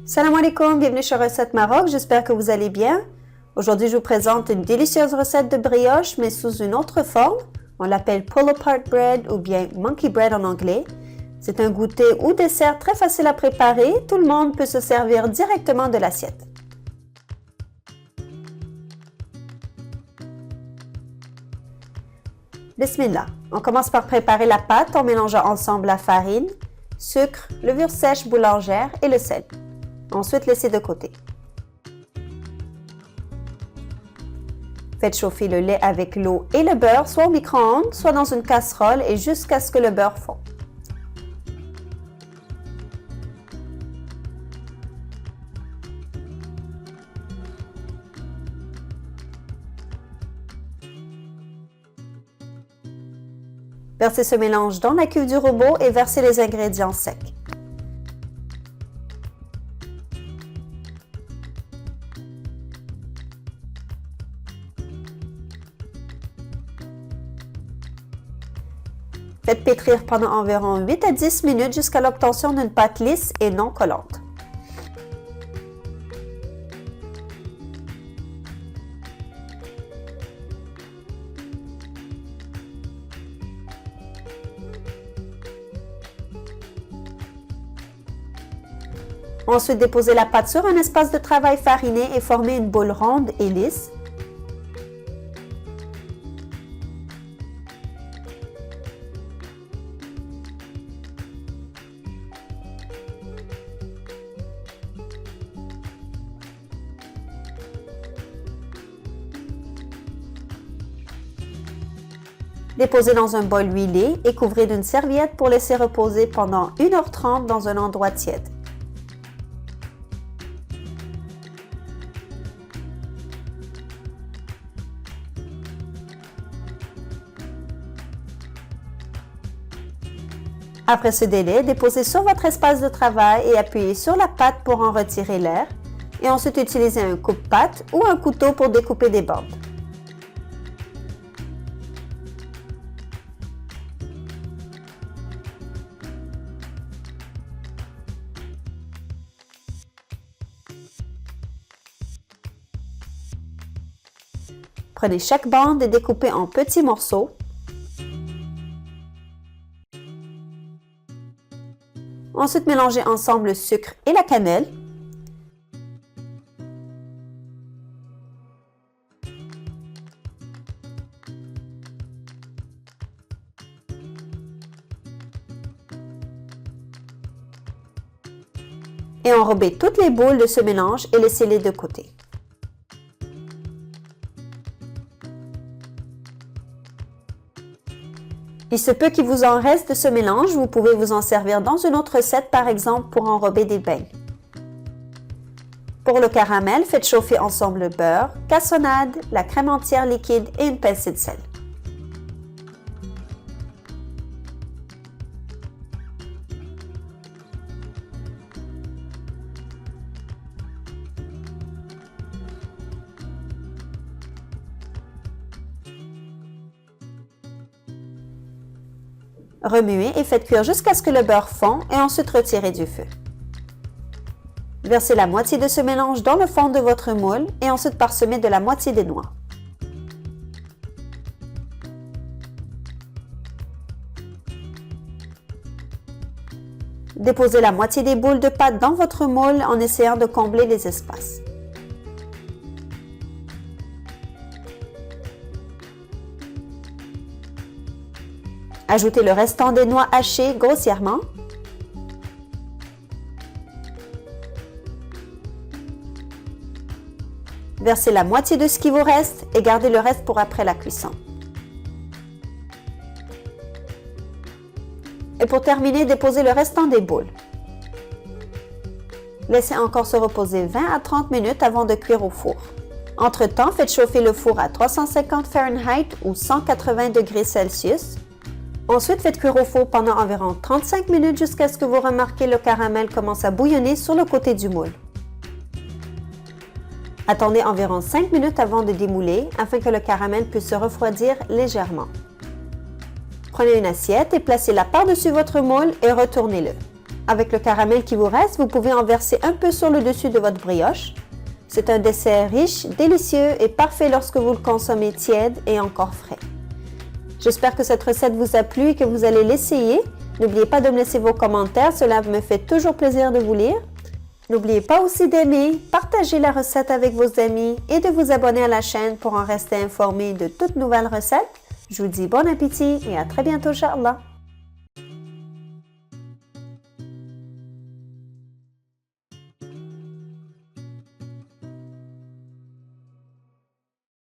Salam alaikum, bienvenue sur Recette Maroc, j'espère que vous allez bien. Aujourd'hui, je vous présente une délicieuse recette de brioche, mais sous une autre forme. On l'appelle pull-apart bread ou bien monkey bread en anglais. C'est un goûter ou dessert très facile à préparer. Tout le monde peut se servir directement de l'assiette. Bismillah. On commence par préparer la pâte en mélangeant ensemble la farine, sucre, levure sèche boulangère et le sel. Ensuite, laissez de côté. Faites chauffer le lait avec l'eau et le beurre, soit au micro-ondes, soit dans une casserole et jusqu'à ce que le beurre fonde. Versez ce mélange dans la cuve du robot et versez les ingrédients secs. Faites pétrir pendant environ 8 à 10 minutes jusqu'à l'obtention d'une pâte lisse et non collante. Ensuite, déposez la pâte sur un espace de travail fariné et formez une boule ronde et lisse. Déposez dans un bol huilé et couvrez d'une serviette pour laisser reposer pendant 1h30 dans un endroit tiède. Après ce délai, déposez sur votre espace de travail et appuyez sur la pâte pour en retirer l'air et ensuite utilisez un coupe-pâte ou un couteau pour découper des bordes. Prenez chaque bande et découpez en petits morceaux. Ensuite, mélangez ensemble le sucre et la cannelle. Et enrobez toutes les boules de ce mélange et laissez-les de côté. Il se peut qu'il vous en reste de ce mélange, vous pouvez vous en servir dans une autre recette, par exemple pour enrober des beignes. Pour le caramel, faites chauffer ensemble le beurre, cassonade, la crème entière liquide et une pincée de sel. Remuez et faites cuire jusqu'à ce que le beurre fond et ensuite retirez du feu. Versez la moitié de ce mélange dans le fond de votre moule et ensuite parsemez de la moitié des noix. Déposez la moitié des boules de pâte dans votre moule en essayant de combler les espaces. Ajoutez le restant des noix hachées grossièrement. Versez la moitié de ce qui vous reste et gardez le reste pour après la cuisson. Et pour terminer, déposez le restant des boules. Laissez encore se reposer 20 à 30 minutes avant de cuire au four. Entre-temps, faites chauffer le four à 350 Fahrenheit ou 180 degrés Celsius. Ensuite, faites cuire au four pendant environ 35 minutes jusqu'à ce que vous remarquez le caramel commence à bouillonner sur le côté du moule. Attendez environ 5 minutes avant de démouler afin que le caramel puisse se refroidir légèrement. Prenez une assiette et placez-la par-dessus votre moule et retournez-le. Avec le caramel qui vous reste, vous pouvez en verser un peu sur le dessus de votre brioche. C'est un dessert riche, délicieux et parfait lorsque vous le consommez tiède et encore frais. J'espère que cette recette vous a plu et que vous allez l'essayer. N'oubliez pas de me laisser vos commentaires, cela me fait toujours plaisir de vous lire. N'oubliez pas aussi d'aimer, partager la recette avec vos amis et de vous abonner à la chaîne pour en rester informé de toutes nouvelles recettes. Je vous dis bon appétit et à très bientôt, Inch'Allah.